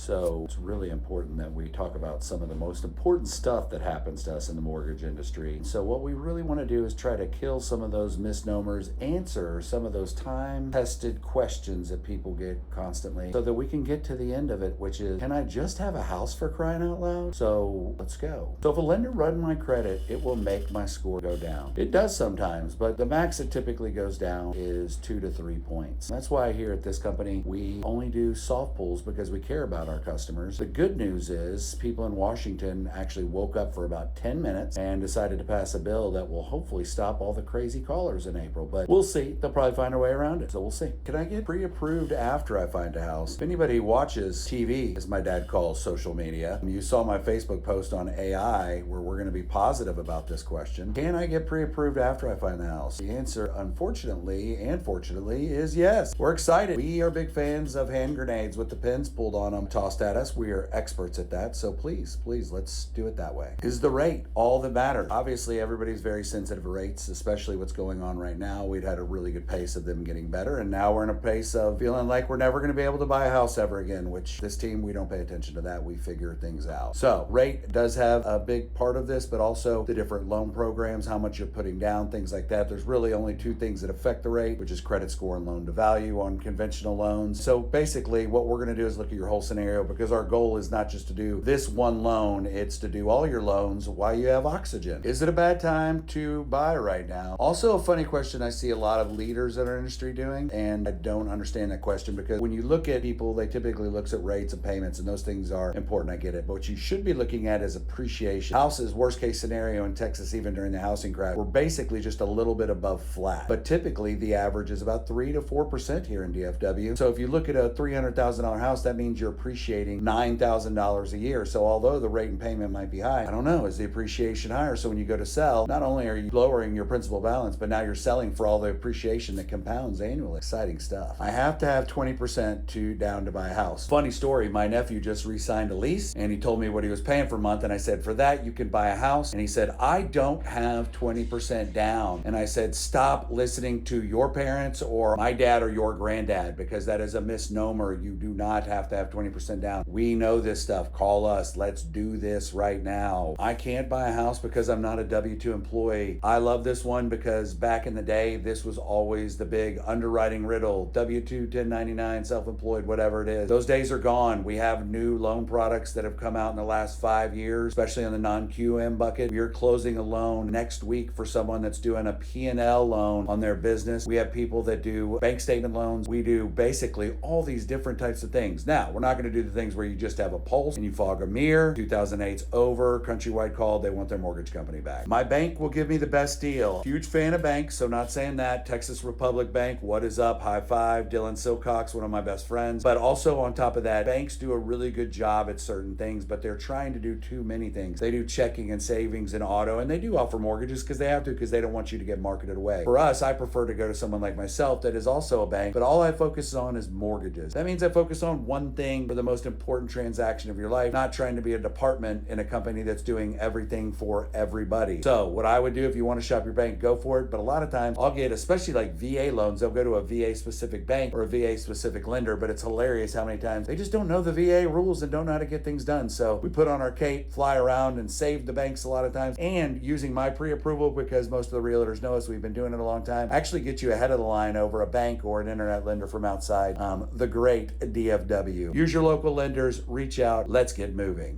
So it's really important that we talk about some of the most important stuff that happens to us in the mortgage industry. So what we really want to do is try to kill some of those misnomers, answer some of those time-tested questions that people get constantly so that we can get to the end of it, which is, can I just have a house, for crying out loud? So let's go. So if a lender runs my credit, it will make my score go down. It does sometimes, but the max it typically goes down is 2 to 3 points. That's why here at this company, we only do soft pulls because we care about our customers. The good news is people in Washington actually woke up for about 10 minutes and decided to pass a bill that will hopefully stop all the crazy callers in April, but we'll see. They'll probably find a way around it, so we'll see. Can I get pre-approved after I find a house? If anybody watches TV, as my dad calls social media, you saw my Facebook post on AI where we're going to be positive about this question. Can I get pre-approved after I find the house? The answer, unfortunately and fortunately, is yes. We're excited. We are big fans of hand grenades with the pins pulled on them, tossed at us. We are experts at that, so please, let's do it that way. Is the rate all that matters? Obviously, everybody's very sensitive to rates, especially what's going on right now. We'd had a really good pace of them getting better, and now we're in a pace of feeling like we're never going to be able to buy a house ever again, which this team, we don't pay attention to that. We figure things out. So rate does have a big part of this, but also the different loan programs, how much you're putting down, things like that. There's really only two things that affect the rate, which is credit score and loan to value on conventional loans. So basically what we're going to do is look at your whole scenario, because our goal is not just to do this one loan, it's to do all your loans while you have oxygen. Is it a bad time to buy right now? Also a funny question I see a lot of leaders in our industry doing, and I don't understand that question, because when you look at people, they typically look at rates and payments, and those things are important, I get it. But what you should be looking at is appreciation. Houses, worst case scenario in Texas, even during the housing crash, were basically just a little bit above flat. But typically the average is about 3 to 4% here in DFW. So if you look at a $300,000 house, that means you're appreciating $9,000 a year. So although the rate and payment might be high, I don't know, is the appreciation higher? So when you go to sell, not only are you lowering your principal balance, but now you're selling for all the appreciation that compounds annually. Exciting stuff. I have to have 20% down to buy a house. Funny story, my nephew just re-signed a lease and he told me what he was paying for a month, and I said, for that you can buy a house. And he said, I don't have 20% down. And I said, stop listening to your parents or my dad or your granddad, because that is a misnomer. You do not have to have 20% down. We know this stuff. Call us. Let's do this right now. I can't buy a house because I'm not a W-2 employee. I love this one because back in the day, this was always the big underwriting riddle. W-2, 1099, self-employed, whatever it is. Those days are gone. We have new loan products that have come out in the last 5 years, especially on the non-QM bucket. We are closing a loan next week for someone that's doing a P&L loan on their business. We have people that do bank statement loans. We do basically all these different types of things. Now, we're not going to do the things where you just have a pulse and you fog a mirror. 2008's over. Countrywide called. They want their mortgage company back. My bank will give me the best deal. Huge fan of banks, so not saying that. Texas Republic Bank, what is up? High five. Dylan Silcox, one of my best friends. But also on top of that, banks do a really good job at certain things, but they're trying to do too many things. They do checking and savings and auto, and they do offer mortgages because they have to, because they don't want you to get marketed away. For us, I prefer to go to someone like myself that is also a bank, but all I focus on is mortgages. That means I focus on one thing for the most important transaction of your life, not trying to be a department in a company that's doing everything for everybody. So what I would do, if you want to shop your bank, go for it. But a lot of times I'll get, especially like VA loans, they'll go to a VA specific bank or a VA specific lender, but it's hilarious how many times they just don't know the VA rules and don't know how to get things done. So we put on our cape, fly around, and save the banks a lot of times. And using my pre-approval, because most of the realtors know us, we've been doing it a long time, actually get you ahead of the line over a bank or an internet lender from outside. The great DFW. Use your local lenders, reach out, let's get moving.